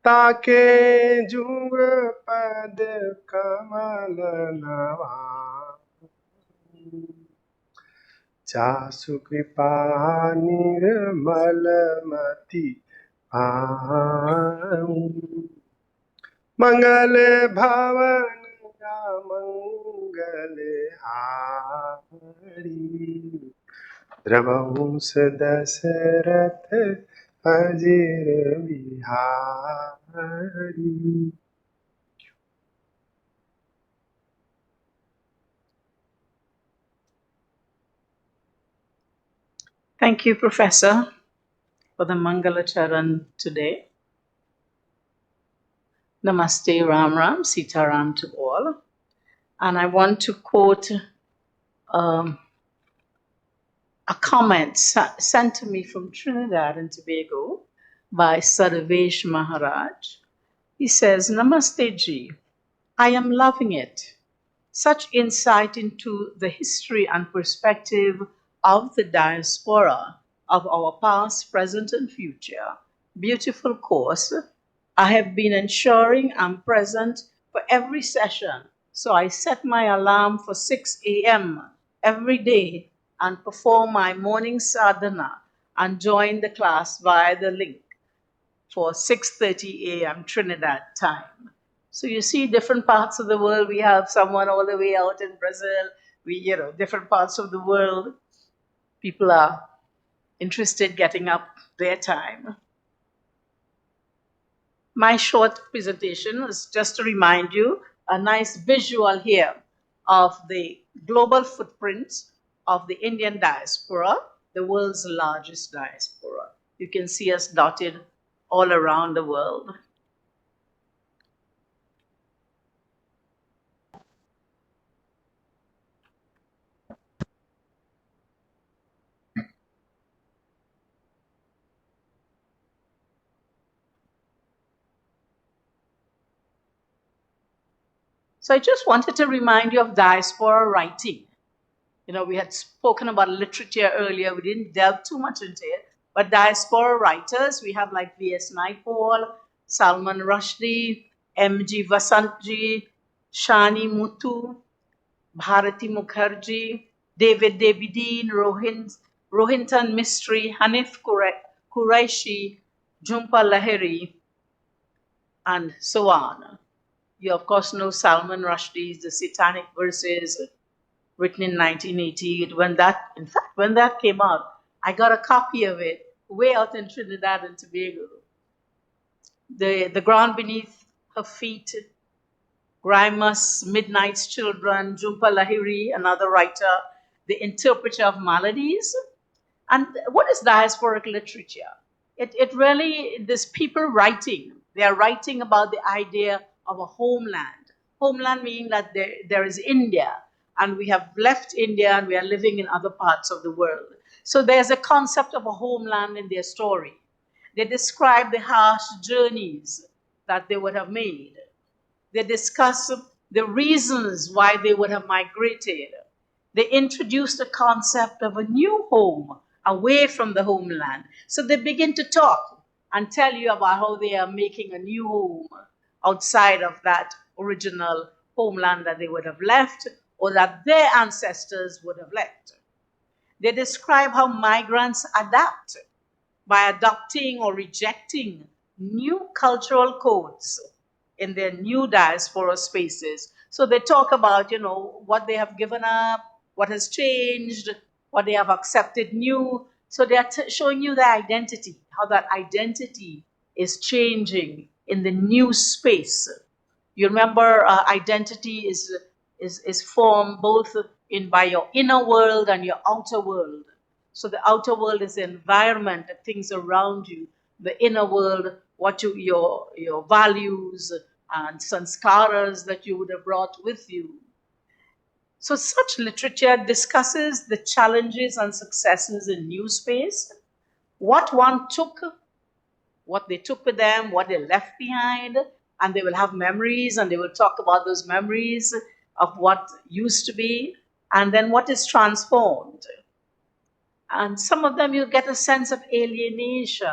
ताके जुग पद कमल नवा जासु कृपा निर्मल मति आऊं मंगल भवन मंगल हारी Raghuvansh Dasharath अजिर Bihari. Thank you, Professor, for the Mangala Charan today. Namaste, Ram Ram, Sita Ram to all. And I want to quote a comment sent to me from Trinidad and Tobago by Sarvesh Maharaj. He says, Namaste Ji, I am loving it. Such insight into the history and perspective of the diaspora of our past, present, and future. Beautiful course. I have been ensuring I'm present for every session, so I set my alarm for 6 a.m. every day and perform my morning sadhana and join the class via the link for 6:30 a.m. Trinidad time. So you see different parts of the world. We have someone all the way out in Brazil. Different parts of the world. People are interested getting up their time. My short presentation is just to remind you a nice visual here of the global footprint of the Indian diaspora, the world's largest diaspora. You can see us dotted all around the world. So I just wanted to remind you of diaspora writing. We had spoken about literature earlier. We didn't delve too much into it. But diaspora writers, we have like V.S. Naipaul, Salman Rushdie, M.G. Vasantji, Shani Muthu, Bharati Mukherjee, David Debidine, Rohinton Mistry, Hanif Qureshi, Jhumpa Lahiri, and so on. You, of course, know Salman Rushdie's The Satanic Verses, written in 1988. When that came out, I got a copy of it way out in Trinidad and Tobago. The Ground Beneath Her Feet, Grimus, Midnight's Children, Jhumpa Lahiri, another writer, The Interpreter of Maladies. And what is diasporic literature? It really, these people writing, they are writing about the idea of a homeland. Homeland meaning that there is India, and we have left India and we are living in other parts of the world. So there's a concept of a homeland in their story. They describe the harsh journeys that they would have made. They discuss the reasons why they would have migrated. They introduce the concept of a new home away from the homeland. So they begin to talk and tell you about how they are making a new home outside of that original homeland that they would have left or that their ancestors would have left. They describe how migrants adapt by adopting or rejecting new cultural codes in their new diaspora spaces. So they talk about, what they have given up, what has changed, what they have accepted new. So they are showing you their identity, how that identity is changing in the new space. You remember, identity is formed both in by your inner world and your outer world. So the outer world is the environment, the things around you. The inner world, your values and sanskaras that you would have brought with you. So such literature discusses the challenges and successes in new space, what one took, what they took with them, what they left behind, and they will have memories and they will talk about those memories of what used to be and then what is transformed. And some of them you get a sense of alienation.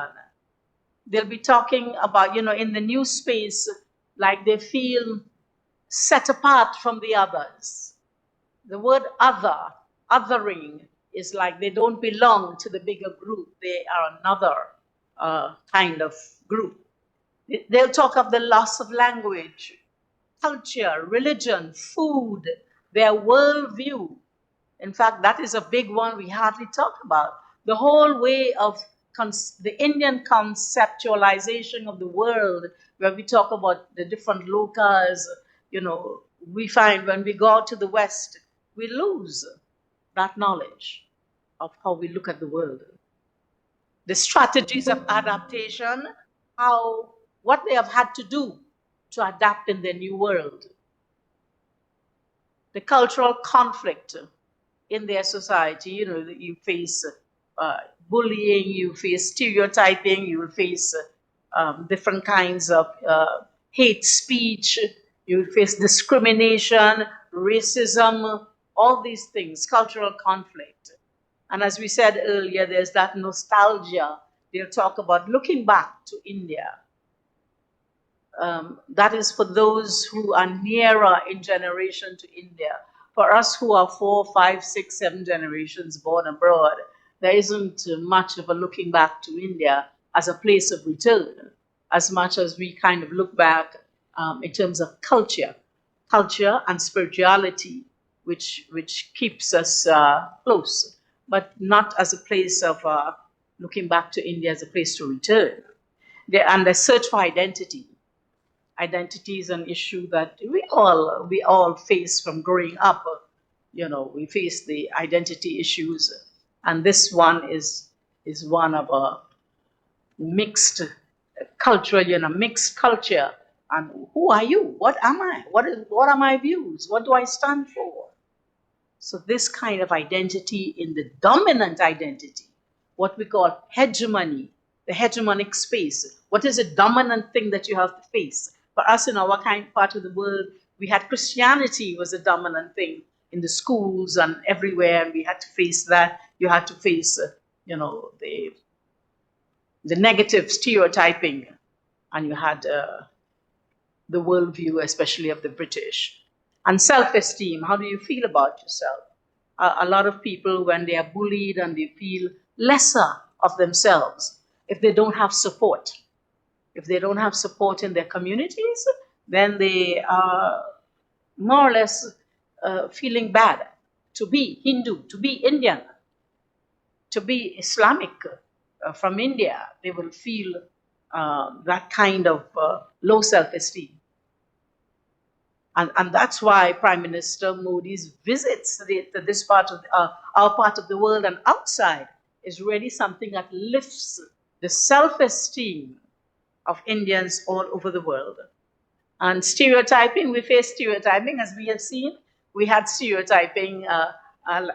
They'll be talking about, in the new space, like they feel set apart from the others. The word other, othering, is like they don't belong to the bigger group. They are another kind of group. They'll talk of the loss of language, culture, religion, food, their worldview. In fact, that is a big one we hardly talk about. The whole way of the Indian conceptualization of the world, where we talk about the different lokas, we find when we go out to the West, we lose that knowledge of how we look at the world. The strategies of adaptation, what they have had to do to adapt in their new world, the cultural conflict in their society. You face bullying, you face stereotyping, you will face different kinds of hate speech, you will face discrimination, racism, all these things, cultural conflict. And as we said earlier, there's that nostalgia. They'll talk about looking back to India. That is for those who are nearer in generation to India. For us who are 4, 5, 6, 7 generations born abroad, there isn't much of a looking back to India as a place of return, as much as we kind of look back in terms of culture and spirituality, which keeps us close, but not as a place of looking back to India as a place to return. And the search for identity. Identity is an issue that we all face from growing up. We face the identity issues, and this one is one of a mixed culture. Mixed culture. And who are you? What am I? What are my views? What do I stand for? So this kind of identity in the dominant identity, what we call hegemony, the hegemonic space. What is a dominant thing that you have to face? For us in our kind part of the world, we had Christianity was a dominant thing in the schools and everywhere, and we had to face that. You had to face, the negative stereotyping, and you had the worldview, especially of the British. And self-esteem, how do you feel about yourself? A lot of people, when they are bullied and they feel lesser of themselves, if they don't have support, in their communities, then they are more or less feeling bad to be Hindu, to be Indian, to be Islamic from India. They will feel that kind of low self-esteem. And that's why Prime Minister Modi's visits to this part of our part of the world and outside is really something that lifts the self-esteem of Indians all over the world. And stereotyping, we face stereotyping, as we have seen. We had stereotyping,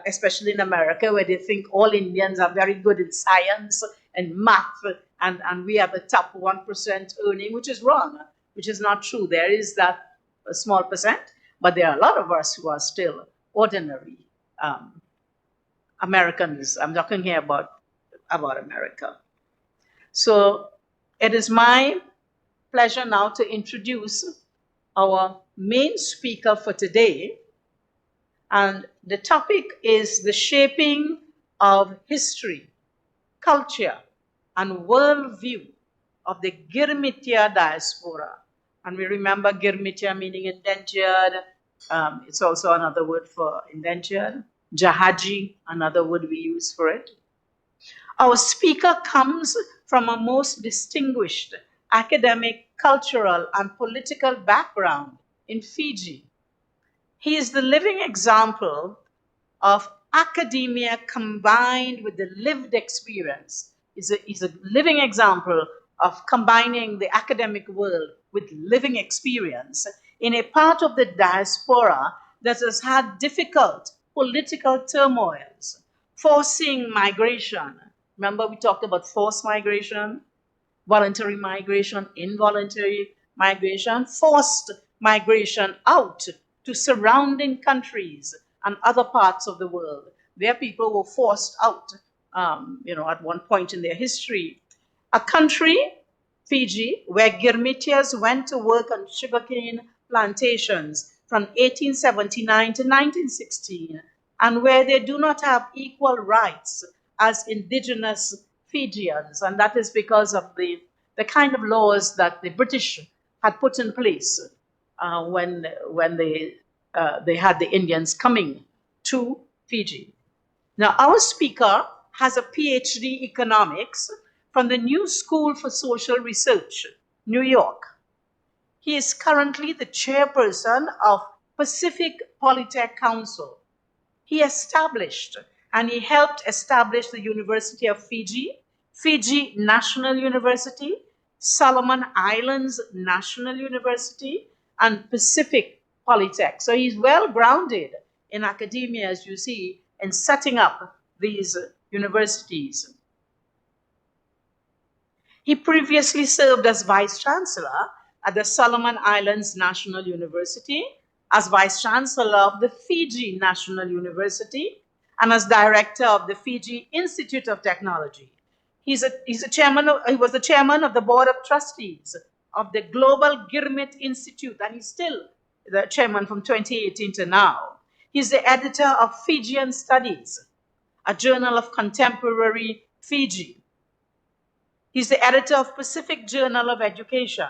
especially in America, where they think all Indians are very good in science and math, and we are the top 1% earning, which is wrong, which is not true. There is that a small percent, but there are a lot of us who are still ordinary Americans. I'm talking here about America. So it is my pleasure now to introduce our main speaker for today. And the topic is the shaping of history, culture, and worldview of the Girmitiya diaspora. And we remember Girmitiyas meaning indentured. It's also another word for indentured. Jahaji, another word we use for it. Our speaker comes from a most distinguished academic, cultural, and political background in Fiji. He is the living example of academia combined with the lived experience. He's a living example of combining the academic world with living experience in a part of the diaspora that has had difficult political turmoils, forcing migration. Remember, we talked about forced migration, voluntary migration, involuntary migration, forced migration out to surrounding countries and other parts of the world where people were forced out, at one point in their history. A country Fiji, where Girmitiyas went to work on sugarcane plantations from 1879 to 1916, and where they do not have equal rights as indigenous Fijians. And that is because of the kind of laws that the British had put in place when they had the Indians coming to Fiji. Now, our speaker has a PhD economics from the New School for Social Research, New York. He is currently the chairperson of Pacific Polytech Council. He established and he helped establish the University of Fiji, Fiji National University, Solomon Islands National University, and Pacific Polytech. So he's well grounded in academia, as you see, in setting up these universities. He previously served as Vice Chancellor at the Solomon Islands National University, as Vice Chancellor of the Fiji National University, and as Director of the Fiji Institute of Technology. He was the chairman of the Board of Trustees of the Global Girmit Institute, and he's still the chairman from 2018 to now. He's the editor of Fijian Studies, a journal of contemporary Fiji. He's the editor of Pacific Journal of Education,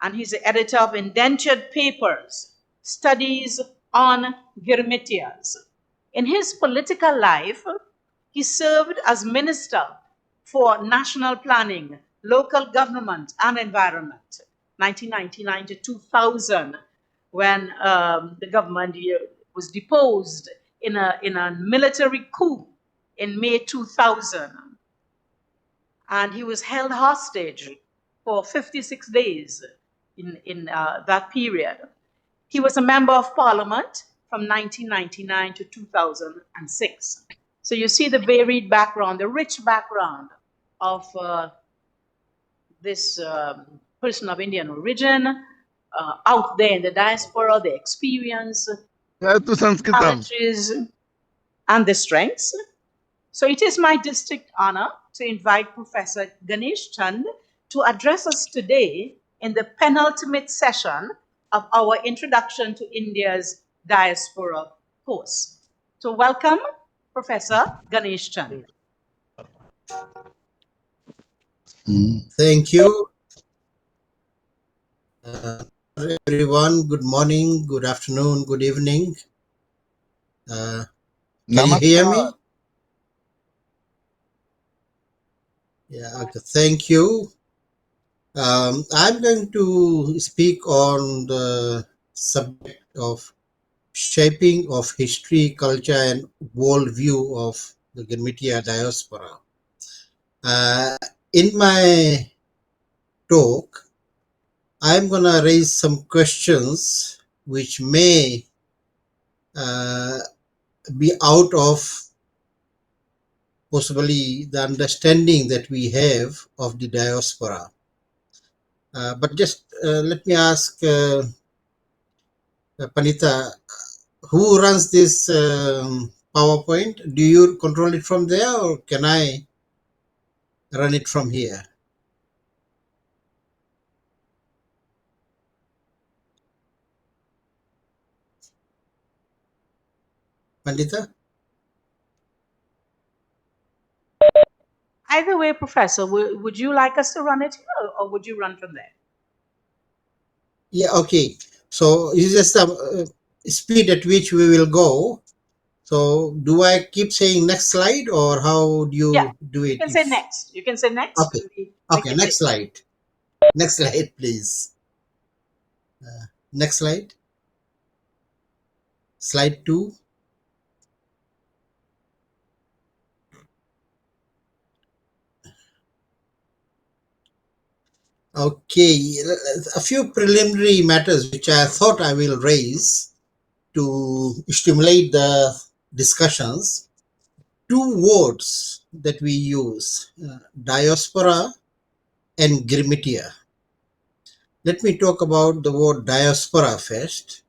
and he's the editor of Indentured Papers, Studies on Girmitiyas. In his political life, he served as Minister for National Planning, Local Government, and Environment, 1999 to 2000, when the government was deposed in a military coup in May 2000. And he was held hostage for 56 days in that period. He was a member of parliament from 1999 to 2006. So you see the varied background, the rich background of this person of Indian origin out there in the diaspora, the experience, challenges, and the strengths. So it is my distinct honor to invite Professor Ganesh to address us today in the penultimate session of our Introduction to India's Diaspora course. So welcome, Professor Ganesh Chand. Thank you. Everyone, good morning, good afternoon, good evening. Can you hear me? Yeah, okay, thank you. I'm going to speak on the subject of shaping of history, culture, and worldview of the Girmitiya diaspora. In my talk, I'm going to raise some questions which may be out of possibly the understanding that we have of the diaspora. But just let me ask Panita, who runs this PowerPoint? Do you control it from there, or can I run it from here? Pandita? Either way, Professor, would you like us to run it here, or would you run from there? Yeah, okay. So it's just the speed at which we will go. So do I keep saying next slide, or how do you do it? You can say next. You can say next. Okay, okay, next slide. Next slide, please. Next slide. Slide 2. Okay, a few preliminary matters which I thought I will raise to stimulate the discussions. Two words that we use, diaspora and Girmitiya. Let me talk about the word diaspora first.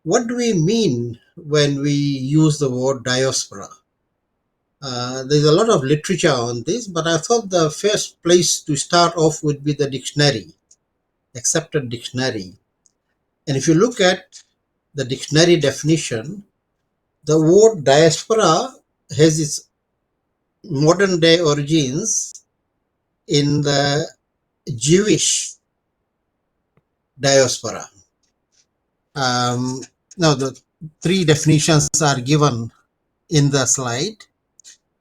What do we mean when we use the word diaspora? There's a lot of literature on this, but I thought the first place to start off would be the dictionary, accepted dictionary. And if you look at the dictionary definition, the word diaspora has its modern day origins in the Jewish diaspora. Now, the three definitions are given in the slide.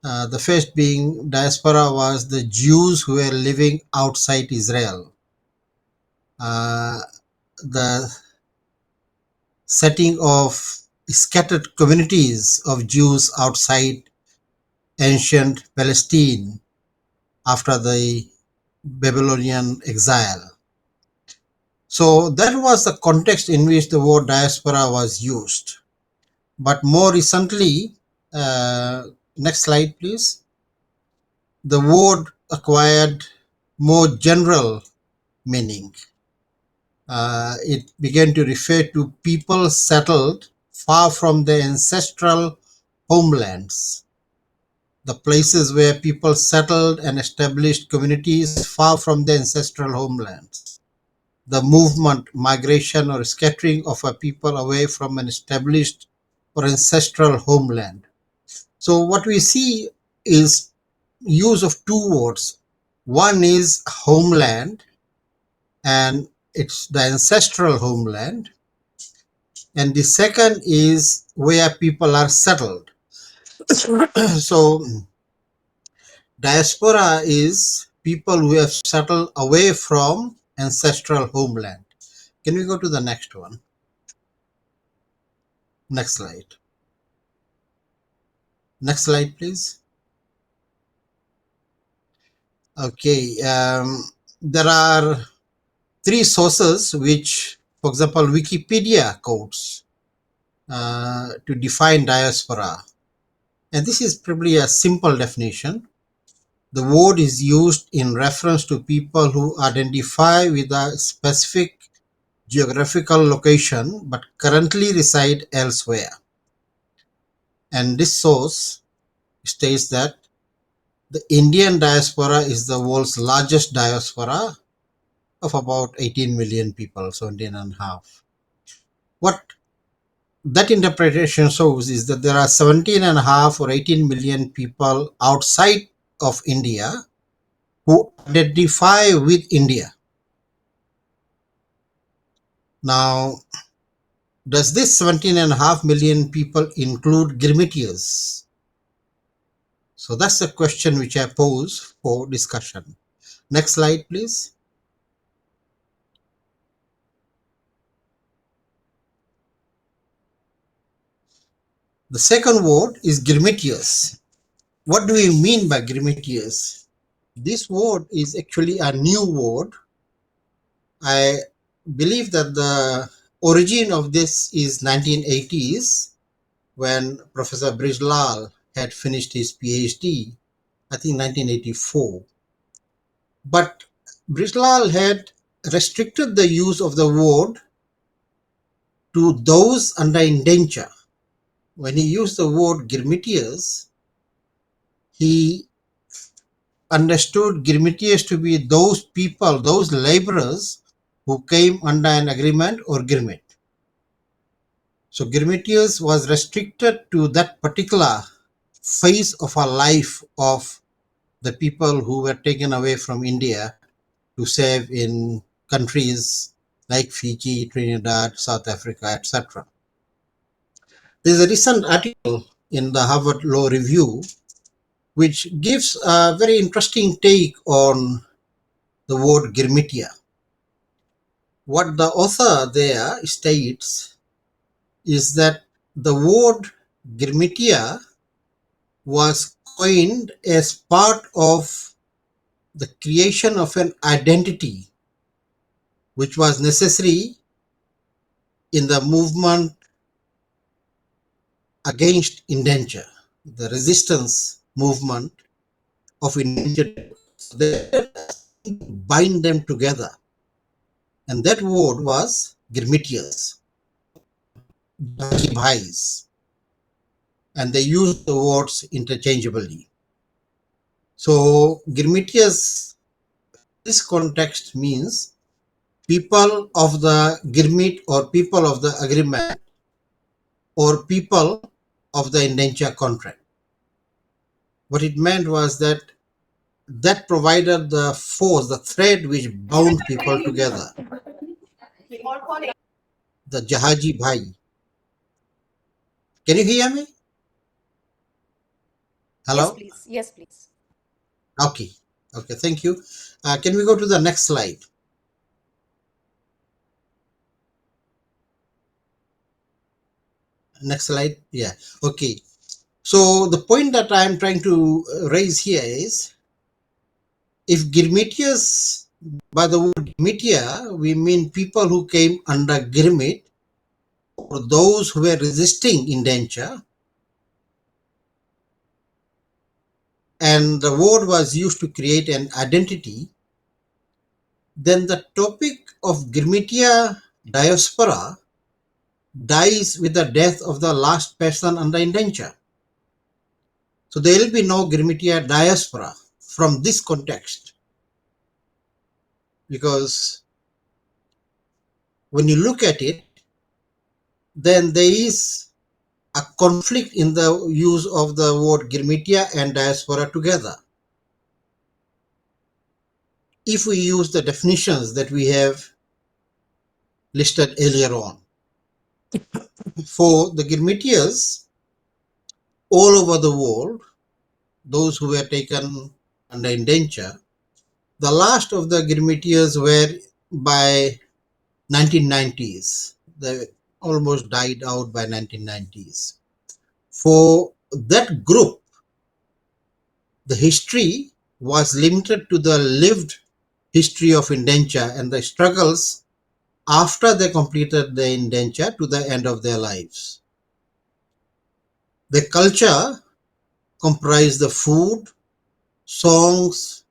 The first being diaspora was the Jews who were living outside Israel. The setting of scattered communities of Jews outside ancient Palestine after the Babylonian exile. So that was the context in which the word diaspora was used. But more recently, next slide please, the word acquired more general meaning. It began to refer to people settled far from their ancestral homelands, the places where people settled and established communities far from their ancestral homelands. The movement, migration, or scattering of a people away from an established or ancestral homeland. So what we see is use of two words. One is homeland, and it's the ancestral homeland. And the second is where people are settled. So diaspora is people who have settled away from ancestral homeland. Can we go to the next one? Next slide. Next slide, please. Okay. There are three sources which, for example, Wikipedia quotes to define diaspora. And this is probably a simple definition. The word is used in reference to people who identify with a specific geographical location but currently reside elsewhere. And this source states that the Indian diaspora is the world's largest diaspora of about 18 million people, 17 and a half. What that interpretation shows is that there are 17 and a half or 18 million people outside of India who identify with India. Now, does this 17 and a half million people include Girmitiyas? So that's the question which I pose for discussion. Next slide, please. The second word is Girmitiyas. What do we mean by Girmitiyas? This word is actually a new word. I believe that the origin of this is 1980s when Professor Brijlal had finished his PhD, I think 1984. But Brijlal had restricted the use of the word to those under indenture. When he used the word Girmitiyas, he understood Girmitiyas to be those people, those laborers who came under an agreement or Girmit. So Girmitiyas was restricted to that particular phase of a life of the people who were taken away from India to serve in countries like Fiji, Trinidad, South Africa, etc. There is a recent article in the Harvard Law Review which gives a very interesting take on the word Girmitiya. What the author there states is that the word Girmitiya was coined as part of the creation of an identity which was necessary in the movement against indenture, the resistance movement of indenture. So they bind them together, and that word was Girmitiyas, bhais. and they use the words interchangeably. So Girmitiyas, this context means people of the Girmit or people of the agreement or people of the indenture contract. What it meant was that provided the force, the thread which bound people together, the Jahaji Bhai. Can you hear me? Yes, Hello? please. Yes, please. Okay. Okay, thank you. Can we go to the next slide? Next slide. Yeah. Okay. So the point that I'm trying to raise here is, if Girmitiyas, by the word Girmitiya, we mean people who came under Girmit or those who were resisting indenture, and the word was used to create an identity, then the topic of Girmitiya diaspora dies with the death of the last person under indenture. So there will be no Girmitiya diaspora from this context, because when you look at it, then there is a conflict in the use of the word Girmitiya and diaspora together. If we use the definitions that we have listed earlier on, for the Girmitiyas all over the world, those who were taken under indenture, the last of the Girmitiyas were by 1990s. They almost died out by 1990s. For that group, the history was limited to the lived history of indenture and the struggles after they completed the indenture to the end of their lives. The culture comprised the food, songs,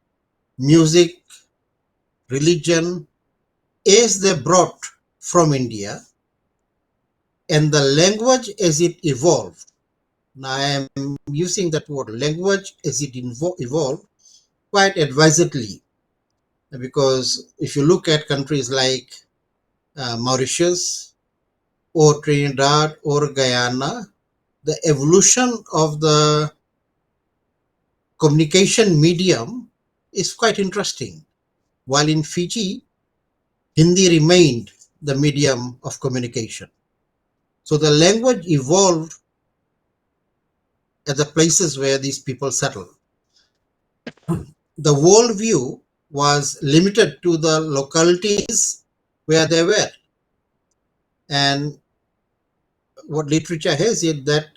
music, religion, as they brought from India, and the language as it evolved. Now I am using that word language as it evolved quite advisedly, because if you look at countries like Mauritius or Trinidad or Guyana, the evolution of the communication medium is quite interesting. While in Fiji, Hindi remained the medium of communication. So the language evolved at the places where these people settled. The worldview was limited to the localities where they were. And what literature has is that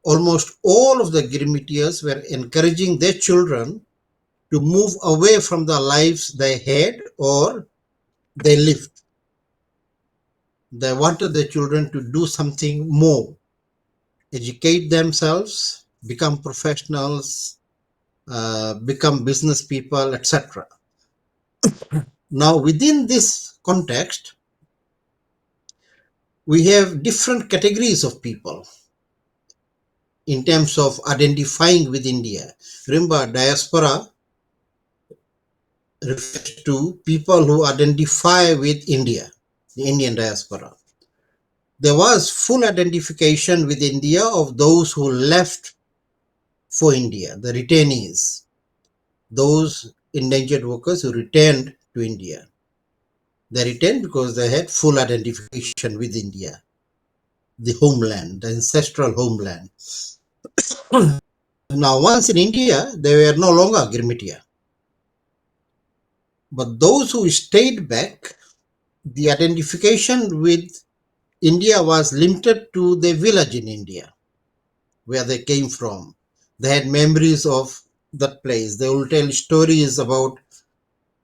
almost all of the Girmitiyas were encouraging their children to move away from the lives they had or they lived. They wanted their children to do something more, educate themselves, become professionals, become business people, etc. Now, within this context, we have different categories of people in terms of identifying with India. Remember, diaspora refers to people who identify with India, the Indian diaspora. There was full identification with India of those who left for India, the returnees, those indentured workers who returned to India. They returned because they had full identification with India, the homeland, the ancestral homeland. Now, once in India, they were no longer Girmitiya. But those who stayed back, the identification with India was limited to the village in India, where they came from. They had memories of that place. They will tell stories about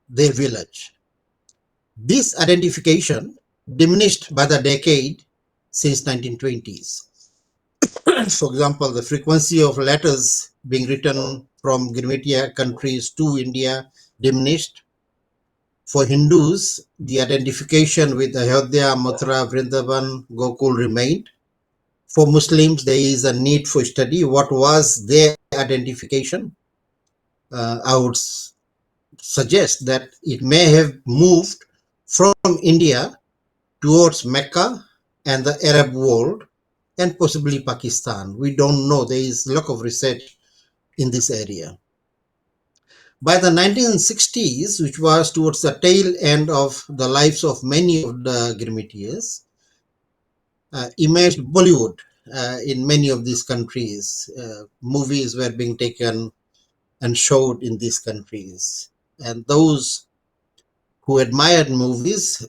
their village. This identification diminished by the decade since 1920s. For example, the frequency of letters being written from Girmitiya countries to India diminished. For Hindus, the identification with Ayodhya, Mathura, Vrindavan, Gokul remained. For Muslims, there is a need for study. What was their identification? I would suggest that it may have moved from India towards Mecca and the Arab world and possibly Pakistan. We don't know. There is a lot of research in this area. By the 1960s, which was towards the tail end of the lives of many of the Girmitiyas, emerged Bollywood in many of these countries. Movies were being taken and showed in these countries. And those who admired movies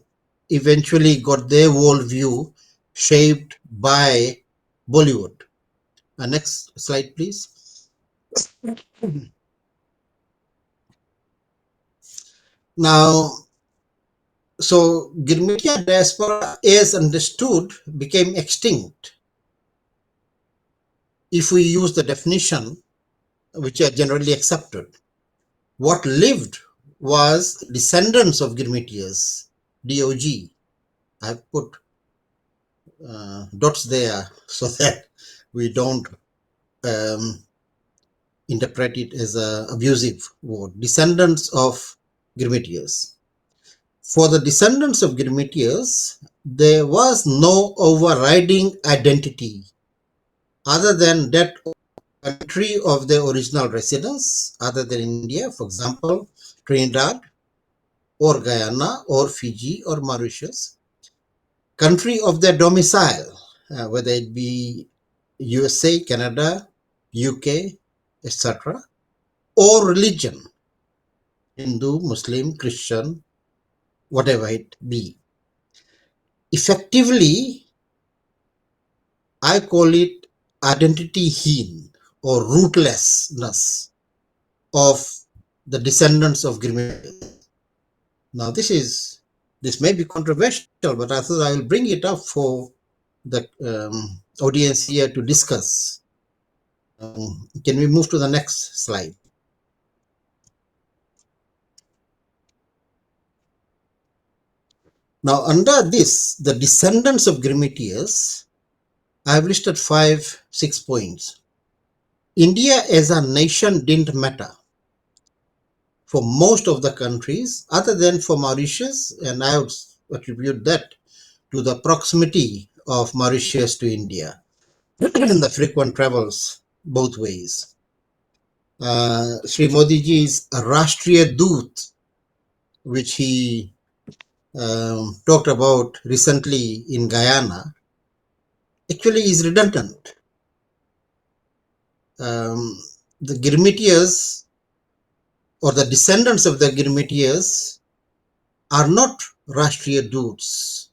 eventually got their worldview shaped by Bollywood. Next slide, please. Now, so Girmitiya diaspora, as understood, became extinct if we use the definition which are generally accepted. What lived was descendants of Girmitiyas, DOG. I've put dots there so that we don't interpret it as an abusive word. Descendants of Girmitiyas. For the descendants of Girmitiyas, there was no overriding identity other than that country of their original residence, other than India, for example, Trinidad or Guyana or Fiji or Mauritius, country of their domicile, whether it be USA, Canada, UK, etc., or religion, Hindu, Muslim, Christian, whatever it be. Effectively, I call it identity-heen or rootlessness of the descendants of Girmit. Now, this may be controversial, but I thought I will bring it up for the audience here to discuss. Can we move to the next slide? Now, under this, the descendants of Girmitiyas, I have listed 5-6 points. India as a nation didn't matter for most of the countries, other than for Mauritius, and I would attribute that to the proximity of Mauritius to India and the frequent travels both ways. Sri Modi ji's Rashtriya Doot, which he talked about recently in Guyana, actually is redundant. The Girmitiyas or the descendants of the Girmitiyas are not Rashtriya Doots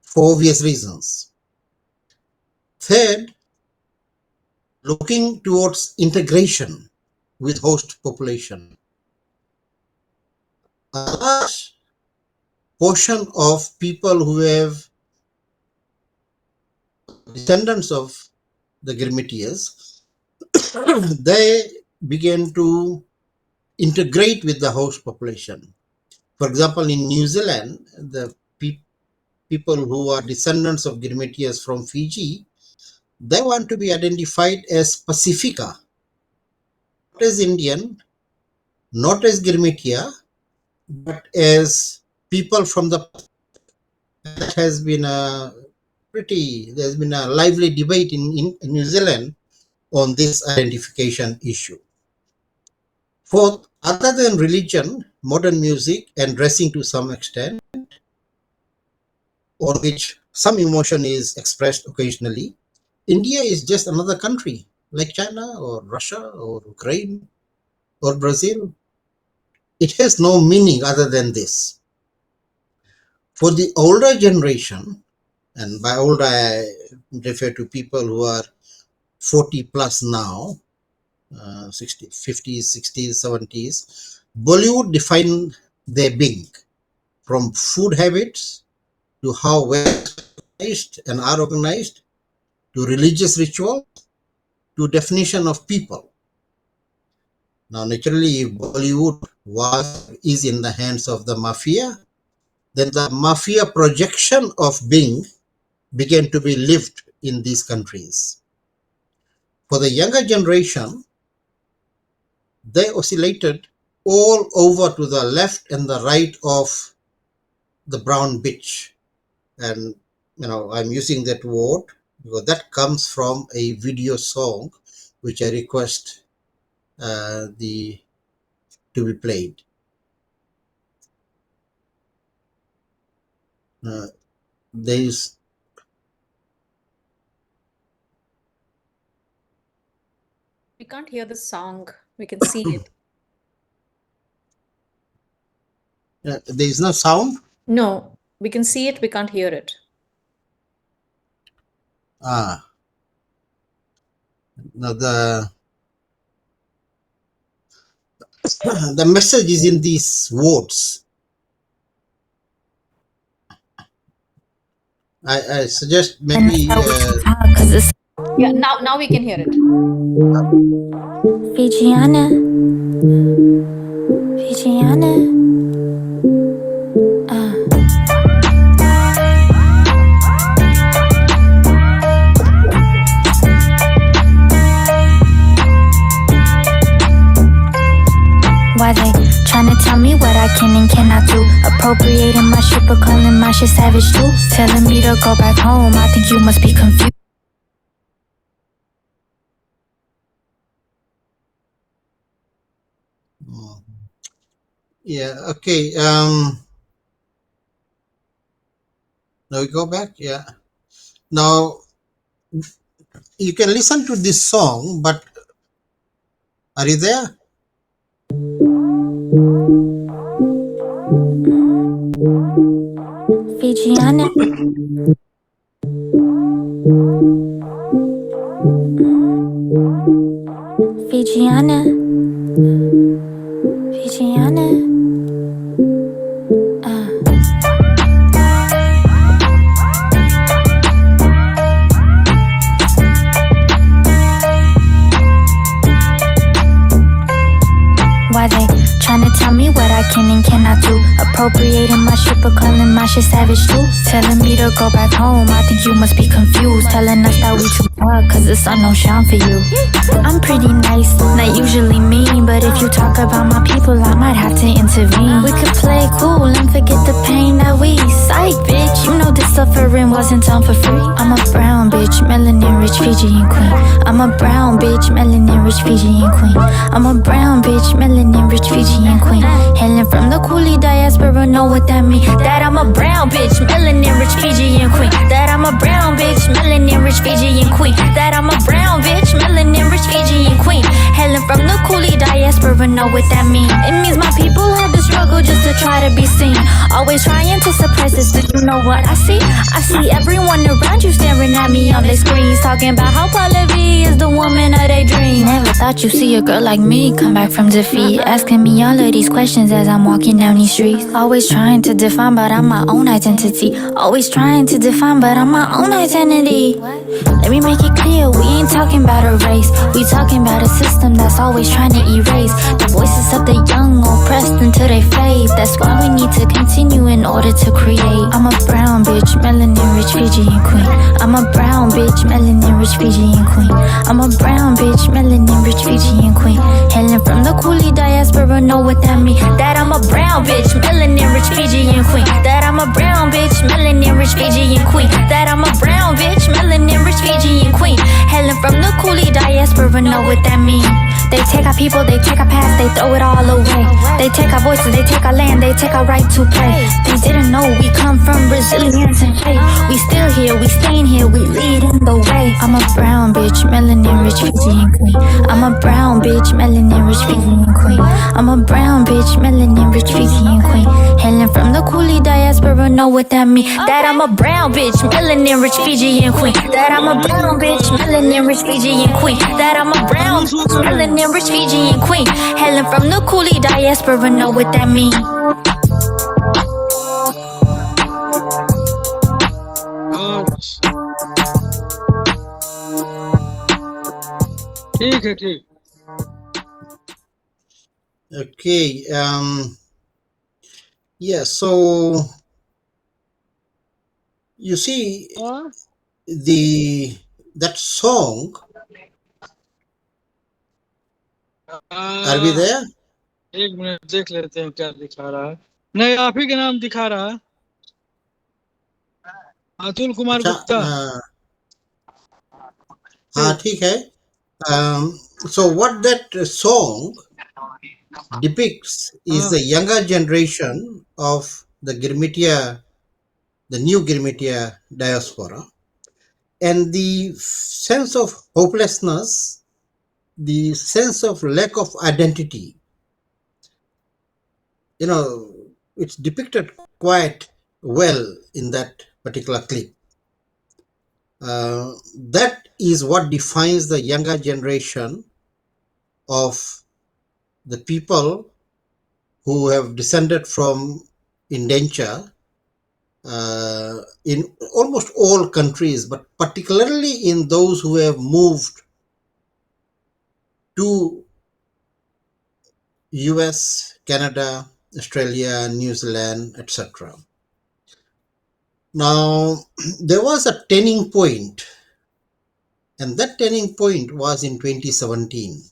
for obvious reasons. Third, looking towards integration with host population. A large portion of people who have descendants of the Girmitiyas, they began to integrate with the host population. For example, in New Zealand, the people who are descendants of Girmitiyas from Fiji, they want to be identified as Pacifica, not as Indian, not as Girmitiya, but as people from the. That has been there's been a lively debate in New Zealand on this identification issue. Fourth, other than religion, modern music and dressing to some extent, on which some emotion is expressed occasionally, India is just another country like China or Russia or Ukraine or Brazil. It has no meaning other than this. For the older generation, and by older I refer to people who are 40 plus now, 60, 50s, 60s, 70s, Bollywood defined their being, from food habits to how well organized and are organized, to religious ritual, to definition of people. Now, naturally, if Bollywood is in the hands of the mafia, then the mafia projection of being began to be lived in these countries. For the younger generation, they oscillated all over to the left and the right of the brown beach. And I'm using that word because that comes from a video song which I request to be played. There's We can't hear the song. We can see it. there's no sound. No, we can see it. We can't hear it. Now the message is in these words. I suggest maybe Yeah, now we can hear it. Fijiana, Fijiana. Why they tryna tell me what I can and cannot do? Appropriating my shit but calling my shit savage too. Telling me to go back home, I think you must be confused. Yeah, okay. Now we go back. Yeah. Now you can listen to this song, but are you there? Fijiana. Fijiana. Fijiana. Why they tryna tell me what I can and cannot do? Appropriating my shit but calling my shit savage too. Telling me to go back home, I think you must be confused. Telling us that we too hard cause the sun don't shine for you. I'm pretty nice, not usually mean, but if you talk about my people I might have to intervene. We could play cool and forget the pain that we psych, bitch. You know this suffering wasn't done for free. I'm a brown bitch, melanin rich Fijian queen. I'm a brown bitch, melanin rich Fijian queen. I'm a brown bitch, melanin rich Fijian queen. Hailing from the coolie diaspora, know what that mean? That I'm a brown bitch, melanin rich Fijian queen. That I'm a brown bitch, melanin rich Fijian queen. That I'm a brown bitch, melanin rich Fijian queen. Hailing from the coolie diaspora, know what that mean? It means my people had to struggle just to try to be seen. Always trying to suppress this, do you know what I see? I see everyone around you staring at me on their screens, talking about how Pallavi is the woman of their dreams. Never thought you'd see a girl like me come back from defeat, asking me all of these questions as I'm walking down these streets. Always trying to define, but I'm my own identity. Always trying to define, but I'm my own identity. Let me make it clear, we ain't talking about a race. We talking about a system that's always trying to erase the voices of the young, oppressed until they fade. That's why we need to continue in order to create. I'm a brown bitch, melanin rich Fijian queen. I'm a brown bitch, melanin rich Fijian queen. I'm a brown bitch, melanin rich Fijian queen. Hailing from the coolie diaspora, know what that mean? That I'm a brown bitch, melanin rich Fijian queen. That I'm a brown bitch, melanin rich Fijian queen. That I'm a brown bitch, melanin rich Fijian queen. Hailing from the coolie diaspora, know what that mean? They take our people, they take our past, they throw it all away. They take our voices, they take our land, they take our right to play. They didn't know we come from resilience and faith. We still here, we staying here, we leading the way. I'm a brown bitch, melanin rich Fijian queen. I'm a brown bitch, melanin rich Fijian queen. I'm a brown bitch, melanin rich Fijian queen. Hailing from the coolie diaspora, know what that mean? That I'm a brown bitch, melanin rich Fijian queen. That I'm a brown bitch, melanin rich Fijian queen. That I'm a brown bitch, melanin rich Fijian queen. Hailing from the coolie diaspora, know what that mean? ठीक है ठीक Okay. Yeah. So You see, हाँ that song, are we हाँ, there? एक minute देख लेते हैं क्या दिखा रहा है। नहीं, आप ही का नाम दिखा रहा है, अतुल कुमार अच्छा, गुप्ता। हाँ ठीक है. So what that song depicts is हाँ the younger generation of the Girmitiya, the new Girmitiya diaspora, and the sense of hopelessness, the sense of lack of identity. You know, it's depicted quite well in that particular clip. That is what defines the younger generation of the people who have descended from Indenture in almost all countries, but particularly in those who have moved to US, Canada, Australia, New Zealand, etc. Now, there was a turning point, and that turning point was in 2017.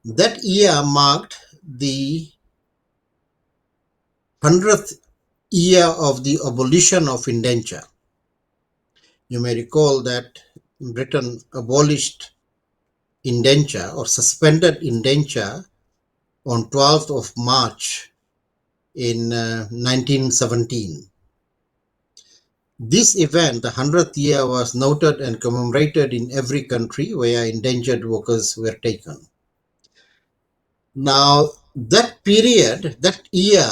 That year marked the 100th year of the abolition of indenture. You may recall that Britain abolished indenture or suspended indenture on 12th of March in 1917. This event, the 100th year, was noted and commemorated in every country where indentured workers were taken. Now, that period, that year,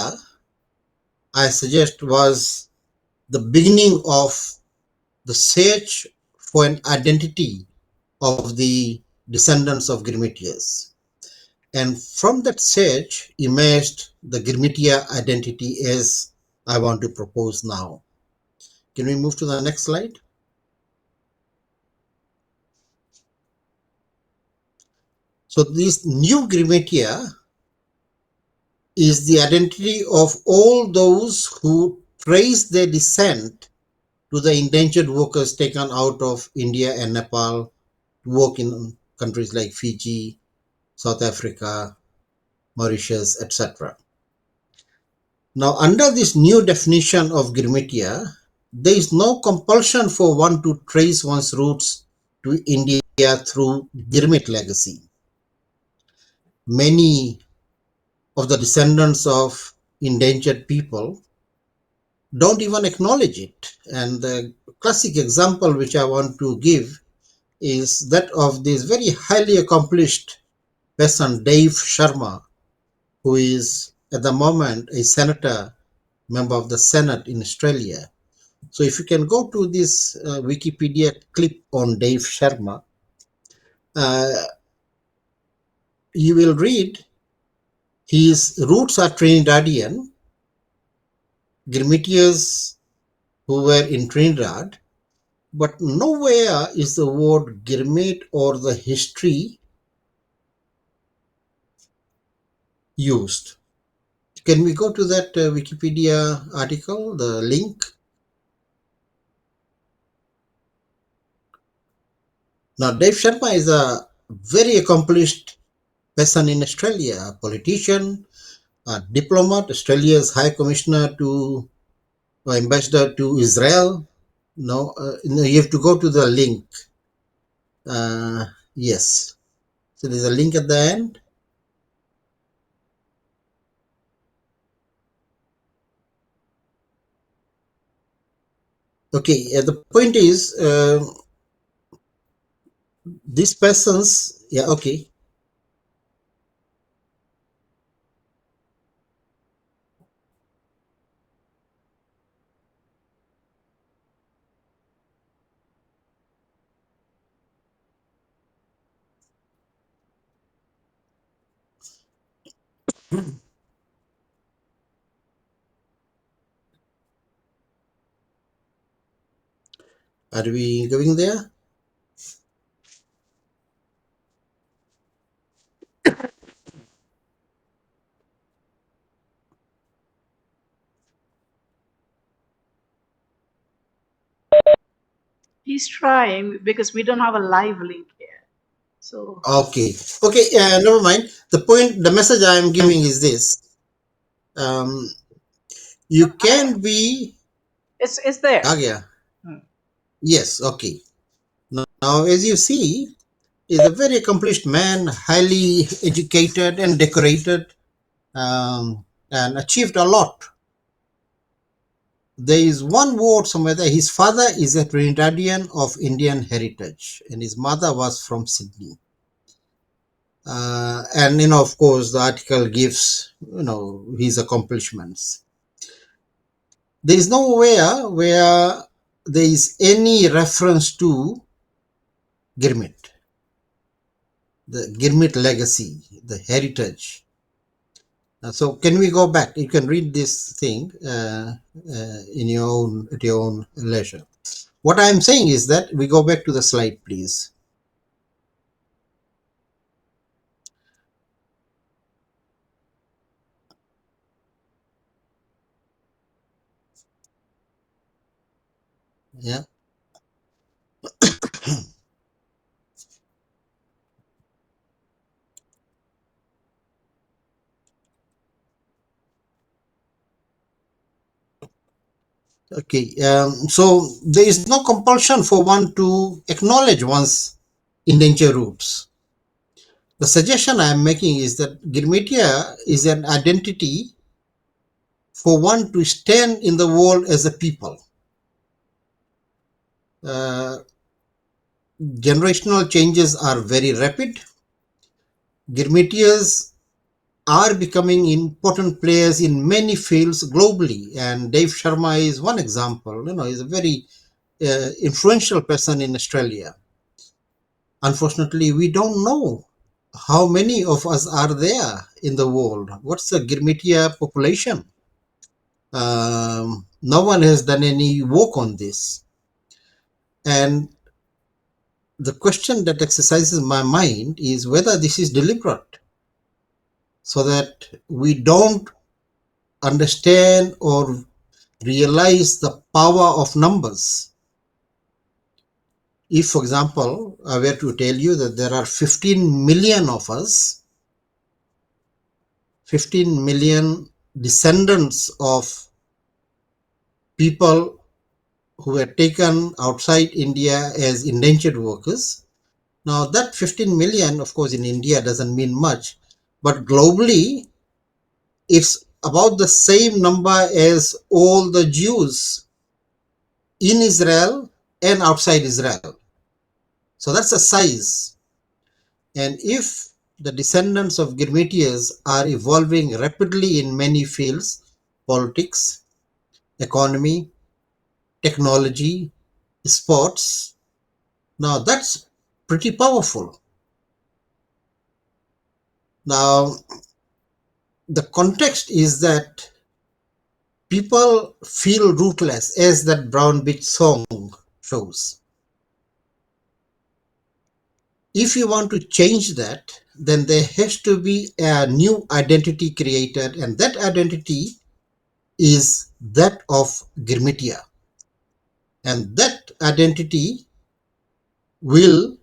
I suggest was the beginning of the search for an identity of the descendants of Girmitiyas. And from that search emerged the Girmitiya identity as I want to propose now. Can we move to the next slide? So this new Girmitiya is the identity of all those who trace their descent to the indentured workers taken out of India and Nepal to work in countries like Fiji, South Africa, Mauritius, etc. Now, under this new definition of Girmitiya, there is no compulsion for one to trace one's roots to India through Girmit legacy. Many of the descendants of endangered people don't even acknowledge it. And the classic example which I want to give is that of this very highly accomplished person, Dave Sharma, who is at the moment a senator, member of the Senate in Australia. So if you can go to this Wikipedia clip on Dave Sharma, you will read his roots are Trinidadian, Girmitiyas who were in Trinidad, but nowhere is the word Girmit or the history used. Can we go to that Wikipedia article, the link? Now, Dave Sharma is a very accomplished person in Australia, a politician, a diplomat, Australia's High Commissioner to Ambassador to Israel. No, you have to go to the link. Yes. So there's a link at the end. Okay, the point is, these persons, yeah, okay. Are we going there? He's trying because we don't have a live link here. So Okay. Okay. Never mind. The message I am giving is this. You can be. it's there. Yeah. Hmm. Yes. Okay. Now, as you see, is a very accomplished man, highly educated and decorated, and achieved a lot. There is one word somewhere there. His father is a Trinidadian of Indian heritage, and his mother was from Sydney. And of course, the article gives his accomplishments. There is nowhere where there is any reference to Girmit, the Girmit legacy, the heritage. So can we go back? You can read this thing at your own leisure. What I am saying is that we go back to the slide, please. Yeah. Okay. So there is no compulsion for one to acknowledge one's indenture roots. The suggestion I am making is that Girmitia is an identity for one to stand in the world as a people. Uh, Generational changes are very rapid. Girmitiyas are becoming important players in many fields globally, and Dave Sharma is one example. He's a very influential person in Australia. Unfortunately, we don't know how many of us are there in the world. What's the Girmitiya population? No one has done any work on this. And the question that exercises my mind is whether this is deliberate, so that we don't understand or realize the power of numbers. If, for example, I were to tell you that there are 15 million of us, 15 million descendants of people who were taken outside India as indentured workers. Now that 15 million, of course, in India doesn't mean much, but globally, it's about the same number as all the Jews in Israel and outside Israel. So that's the size. And if the descendants of Girmitiyas are evolving rapidly in many fields, politics, economy, technology, sports, now that's pretty powerful. Now, the context is that people feel rootless, as that Brown Beach song shows. If you want to change that, then there has to be a new identity created, and that identity is that of Girmitiya. And that identity will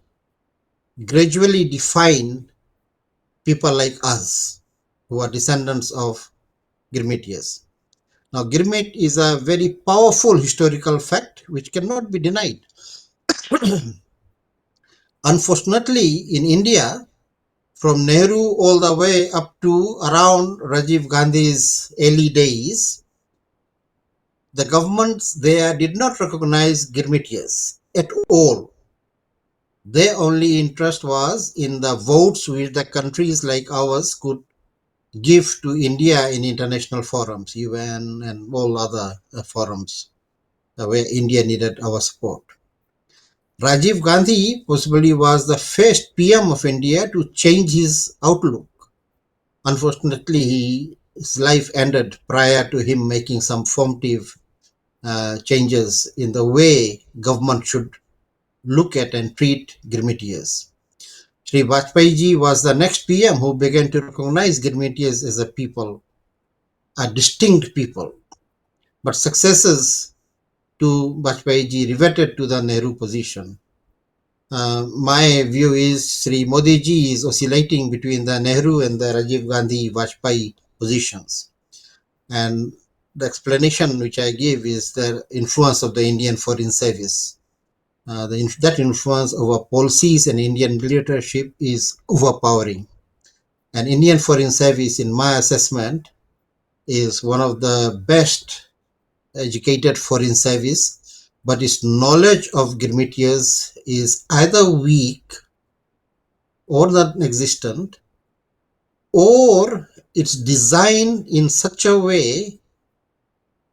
gradually define people like us who are descendants of Girmitiyas. Now, Girmit is a very powerful historical fact which cannot be denied. Unfortunately, in India, from Nehru all the way up to around Rajiv Gandhi's early days, the governments there did not recognize Girmitiyas at all. Their only interest was in the votes which the countries like ours could give to India in international forums, UN and all other forums where India needed our support. Rajiv Gandhi possibly was the first PM of India to change his outlook. Unfortunately, his life ended prior to him making some formative changes in the way government should look at and treat Girmitiyas. Sri Vajpayee was the next PM who began to recognize Girmitiyas as a people, a distinct people. But successes to Vajpayee ji reverted to the Nehru position. My view is Sri Modi ji is oscillating between the Nehru and the Rajiv Gandhi Vajpayee positions. And the explanation which I give is the influence of the Indian Foreign Service. That influence over policies and Indian leadership is overpowering. And Indian Foreign Service, in my assessment, is one of the best educated foreign service, but its knowledge of Girmitiyas is either weak or non-existent, or it's designed in such a way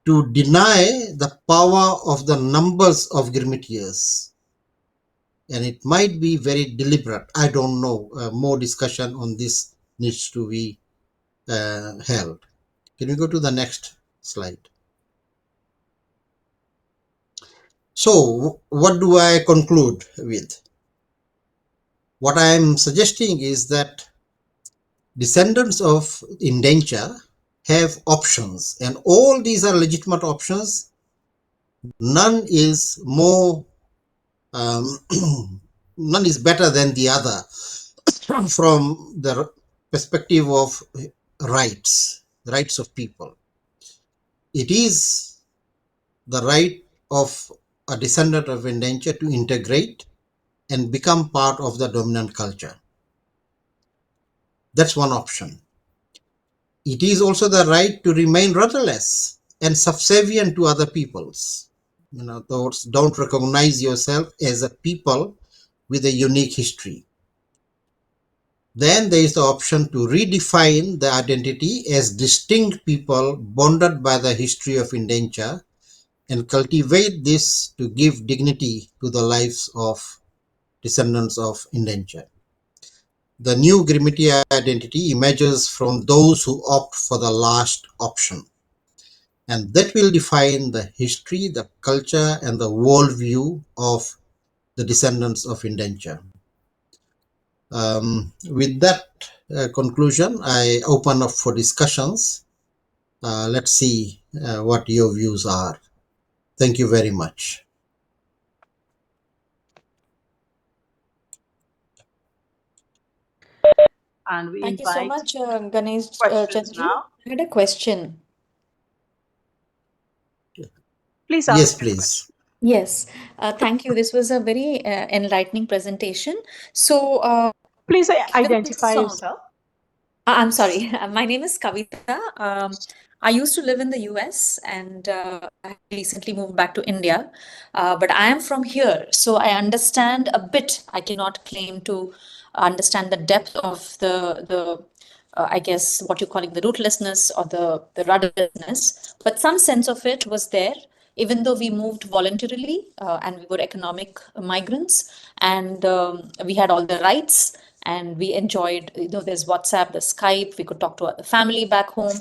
to deny the power of the numbers of Girmitiyas. And it might be very deliberate. I don't know. More discussion on this needs to be held. Can we go to the next slide? So, what do I conclude with? What I am suggesting is that descendants of Indenture have options, and all these are legitimate options. None is more, none is better than the other from the perspective of rights of people. It is the right of a descendant of Indenture to integrate and become part of the dominant culture. That's one option. It is also the right to remain rudderless and subservient to other peoples. Those don't recognize yourself as a people with a unique history. Then there is the option to redefine the identity as distinct people bonded by the history of Indenture and cultivate this to give dignity to the lives of descendants of Indenture. The new Girmitiya identity emerges from those who opt for the last option. And that will define the history, the culture, and the worldview of the descendants of Indenture. With that conclusion, I open up for discussions. Let's see what your views are. Thank you very much. And we Thank you so invite much, Ganesh questions Chandji. now. I had a question. Please Yes, ask your please. question. Yes, thank you. This was a very enlightening presentation. So, Please there was this identify song. yourself. I'm sorry. My name is Kavita. I used to live in the US and I recently moved back to India. But I am from here, so I understand a bit. I cannot claim to understand the depth of the I guess what you're calling the rootlessness or the rudderlessness. But some sense of it was there, even though we moved voluntarily and we were economic migrants and we had all the rights and we enjoyed, there's WhatsApp, there's Skype, we could talk to our family back home.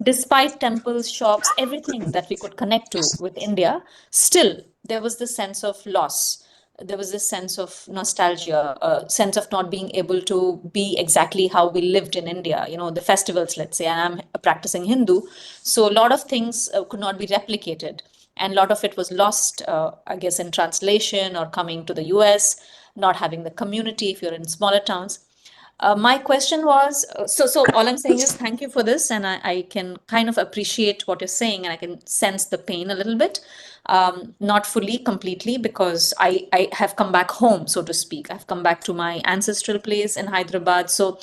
Despite temples, shops, everything that we could connect to with India, still there was this sense of loss. There was this sense of nostalgia, a sense of not being able to be exactly how we lived in India, the festivals, let's say, and I'm a practicing Hindu. So a lot of things could not be replicated. And a lot of it was lost, I guess, in translation or coming to the US, not having the community if you're in smaller towns. My question was, so all I'm saying is thank you for this, and I can kind of appreciate what you're saying, and I can sense the pain a little bit, not fully, completely, because I have come back home, so to speak. I've come back to my ancestral place in Hyderabad, so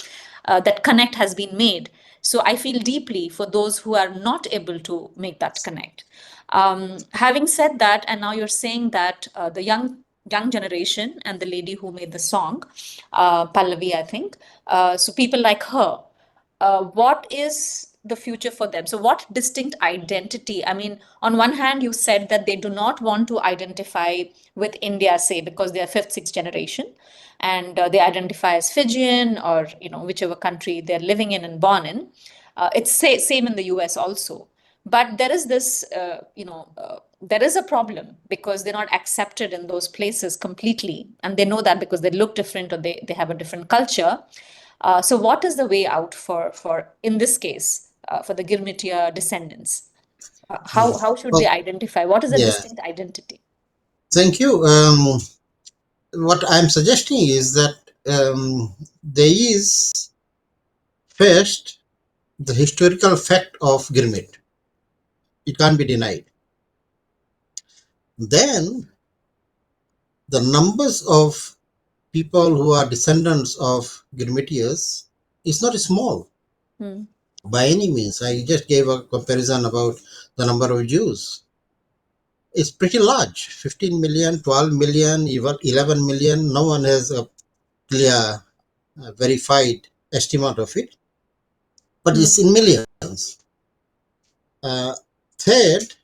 that connect has been made. So I feel deeply for those who are not able to make that connect. Having said that, and now you're saying that the young generation and the lady who made the song, Pallavi, I think. So people like her, what is the future for them? So what distinct identity? I mean, on one hand, you said that they do not want to identify with India, say, because they are fifth, sixth generation, and they identify as Fijian or whichever country they're living in and born in. It's same in the US also. But there is this, there is a problem because they're not accepted in those places completely. And they know that because they look different or they have a different culture. So what is the way out for in this case, for the Girmitiya descendants? How should they Oh, identify? What is a yeah. distinct identity? Thank you. What I'm suggesting is that there is first the historical fact of Girmit. It can't be denied. Then the numbers of people who are descendants of Girmitiyas is not small by any means. I just gave a comparison about the number of Jews. It's pretty large, 15 million, 12 million, even 11 million. No one has a clear, verified estimate of it, but it's in millions. Third,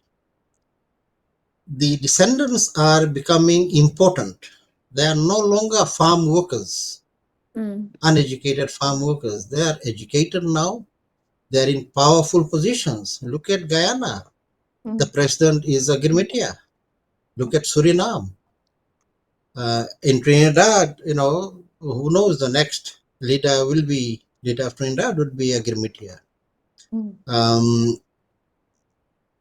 the descendants are becoming important. They are no longer farm workers, uneducated farm workers. They are educated now. They are in powerful positions. Look at Guyana. The president is a Girmitiya. Look at Suriname. In Trinidad, who knows, the next leader of Trinidad would be a Girmitiya.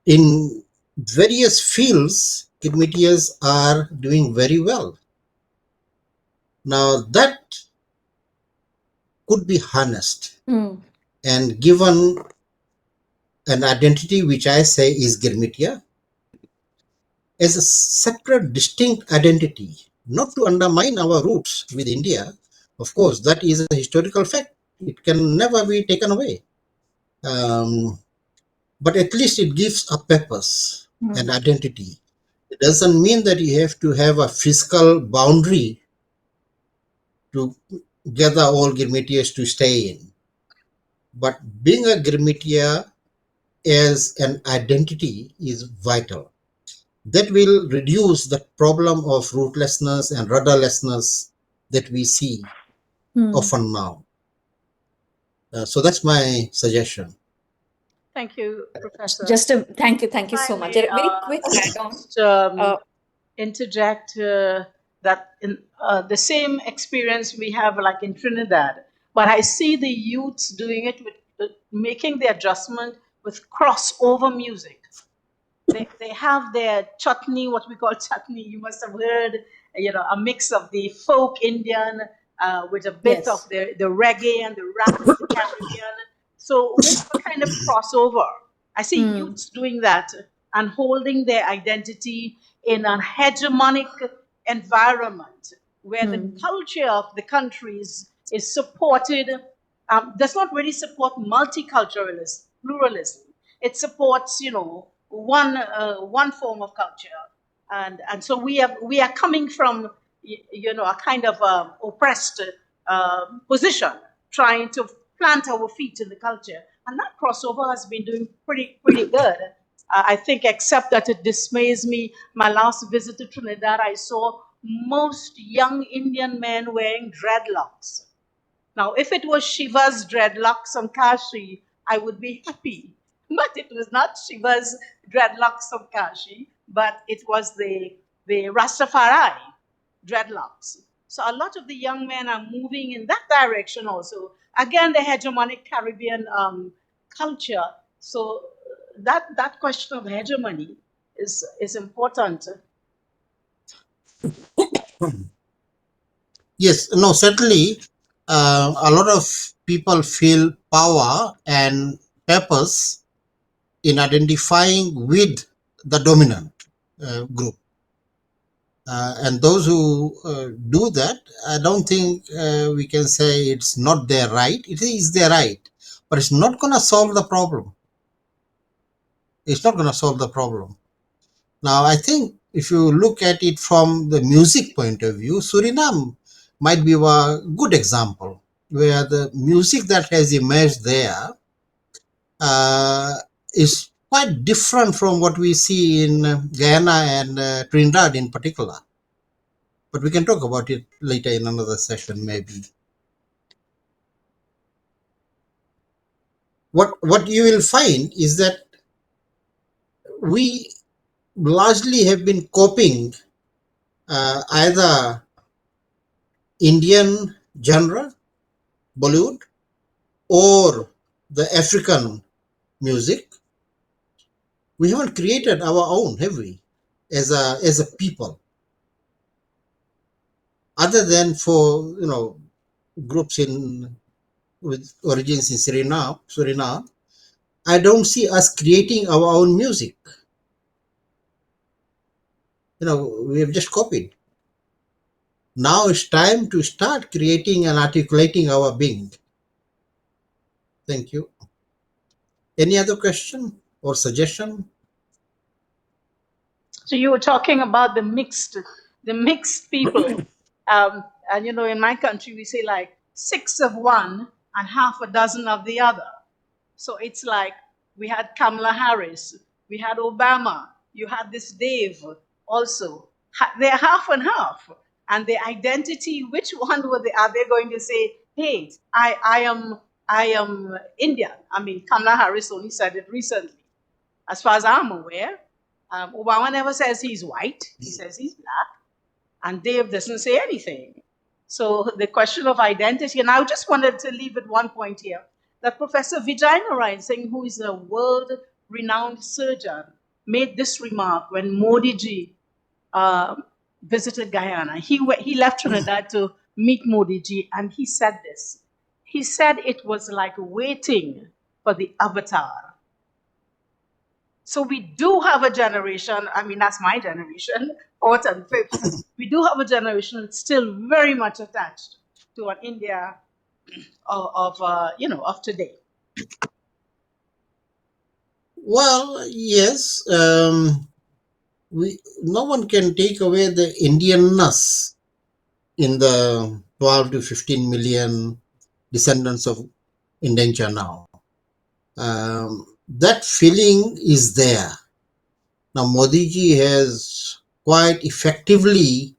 In various fields, Girmitiyas are doing very well. Now that could be harnessed and given an identity which I say is Girmitiya as a separate, distinct identity, not to undermine our roots with India. Of course, that is a historical fact. It can never be taken away. But at least it gives a purpose and identity. It doesn't mean that you have to have a physical boundary to gather all Girmitiyas to stay in. But being a Girmitiya as an identity is vital. That will reduce the problem of rootlessness and rudderlessness that we see often now. So that's my suggestion. Thank you, Professor. Thank you so much. A very quick add-on. Interject that in the same experience we have like in Trinidad, but I see the youths doing it with making the adjustment with crossover music. They have their chutney, what we call chutney. You must have heard, a mix of the folk Indian with a bit of the reggae and the rap of the Caribbean. So it's a kind of crossover. I see youths doing that and holding their identity in an hegemonic environment where the culture of the countries is supported, does not really support multiculturalism, pluralism. It supports, one form of culture, and so we are coming from, a kind of oppressed position, trying to plant our feet in the culture, and that crossover has been doing pretty good. I think, except that it dismays me. My last visit to Trinidad, I saw most young Indian men wearing dreadlocks. Now, if it was Shiva's dreadlocks on Kashi, I would be happy. But it was not Shiva's dreadlocks on Kashi, but it was the Rastafari dreadlocks. So a lot of the young men are moving in that direction also. Again, the hegemonic Caribbean culture. So that question of hegemony is important. Yes, no, certainly a lot of people feel power and purpose in identifying with the dominant group. And those who do that, I don't think we can say it's not their right. It is their right, but it's not going to solve the problem. It's not going to solve the problem. Now, I think if you look at it from the music point of view, Suriname might be a good example where the music that has emerged there is quite different from what we see in Guyana and Trinidad in particular. But we can talk about it later in another session, maybe. What you will find is that we largely have been copying either Indian genre, Bollywood, or the African music, We haven't created our own, have we? As a people, other than for groups with origins in Suriname, I don't see us creating our own music. We have just copied. Now it's time to start creating and articulating our being. Thank you. Any other question or suggestion? So you were talking about the mixed people. And in my country, we say like 6 of one and half a dozen of the other. So it's like we had Kamala Harris, we had Obama, you had this Dave also. They're half and half. And the identity, which one are they going to say, hey, I am Indian? I mean, Kamala Harris only said it recently. As far as I'm aware, Obama never says he's white, he says he's black. And Dave doesn't say anything. So the question of identity, and I just wanted to leave at one point here, that Professor Vijay Narayan Singh, who is a world-renowned surgeon, made this remark when Modi ji visited Guyana. He left Trinidad to meet Modi ji, and he said this. He said it was like waiting for the avatar. So we do have a generation, I mean, that's my generation, fourth and fifth. We do have a generation that's still very much attached to an India of today. Well, yes. No one can take away the Indianness in the 12 to 15 million descendants of Indenture now. That feeling is there. Now, Modi ji has quite effectively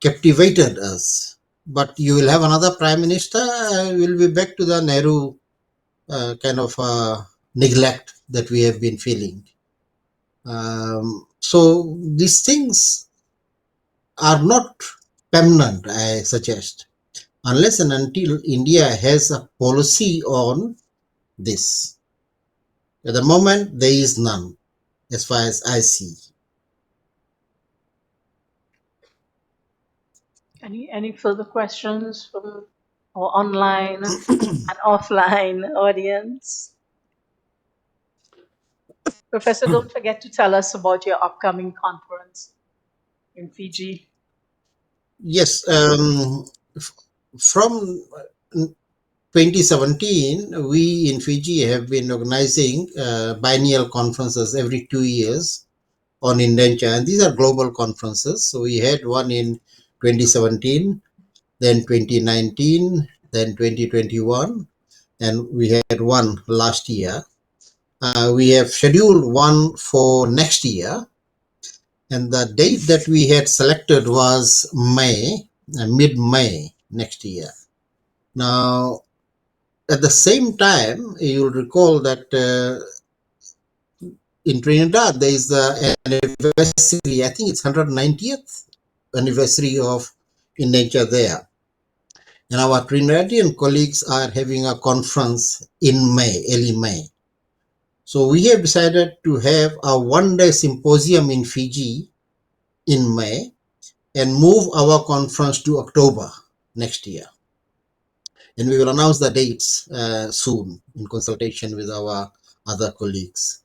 captivated us. But you will have another prime minister, we'll be back to the Nehru kind of neglect that we have been feeling. So these things are not permanent, I suggest, unless and until India has a policy on this. At the moment, there is none, as far as I see. Any further questions from our online and offline audience? Professor, don't forget to tell us about your upcoming conference in Fiji. Yes, from 2017, we in Fiji have been organizing biennial conferences every 2 years on Indenture, and these are global conferences. So we had one in 2017, then 2019, then 2021, and we had one last year. We have scheduled one for next year, and the date that we had selected was May, mid-May next year. Now, at the same time, you'll recall that in Trinidad, there is the anniversary, I think it's 190th anniversary of Indenture there. And our Trinidadian colleagues are having a conference in May, early May. So we have decided to have a one-day symposium in Fiji in May and move our conference to October next year. And we will announce the dates soon in consultation with our other colleagues.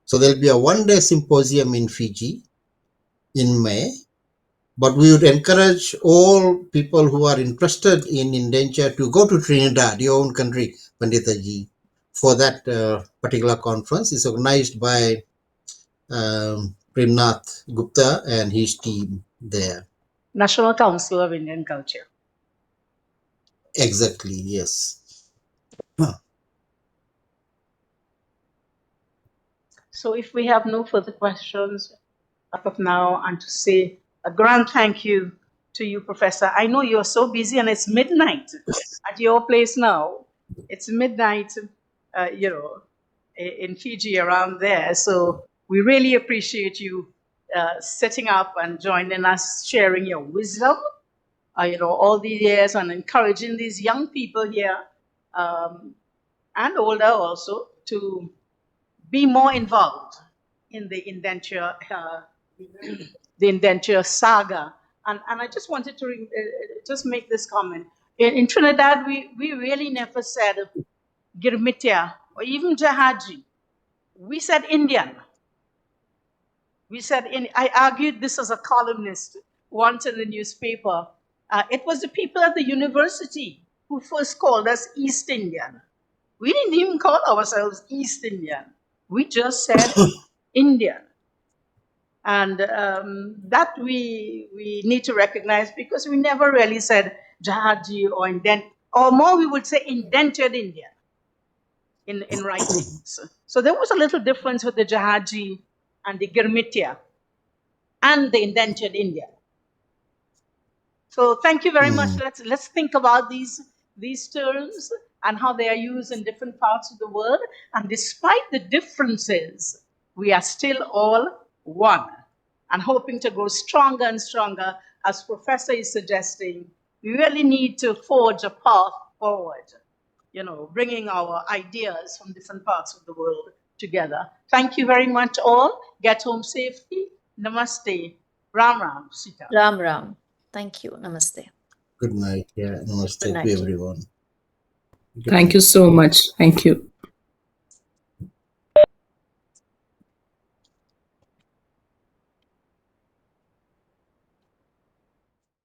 So there'll be a one-day symposium in Fiji in May, but we would encourage all people who are interested in Indenture to go to Trinidad, your own country, Panditaji, for that particular conference. It's organized by Premnath Gupta and his team there. National Council of Indian Culture. Exactly, yes. So if we have no further questions up of now, and to say a grand thank you to you, Professor. I know you're so busy and it's midnight at your place now. It's midnight, in Fiji around there. So we really appreciate you sitting up and joining us, sharing your wisdom, all these years, and encouraging these young people here and older also to be more involved in the indenture saga. And I just wanted to just make this comment. In Trinidad, we really never said Girmitya or even Jahaji. We said Indian. We said, I argued this as a columnist once in the newspaper. It was the people at the university who first called us East Indian. We didn't even call ourselves East Indian. We just said Indian. And that we need to recognize, because we never really said Jahaji or more we would say indentured Indian in writings. So there was a little difference with the Jahaji and the Girmitya and the indentured Indian. So thank you very much. Let's think about these terms and how they are used in different parts of the world. And despite the differences, we are still all one, and hoping to grow stronger and stronger. As Professor is suggesting, we really need to forge a path forward, bringing our ideas from different parts of the world together. Thank you very much all. Get home safely. Namaste. Ram Ram. Sita. Ram Ram. Thank you. Namaste. Good night. Yeah, namaste Good night. to everyone. Thank you so much. Thank you.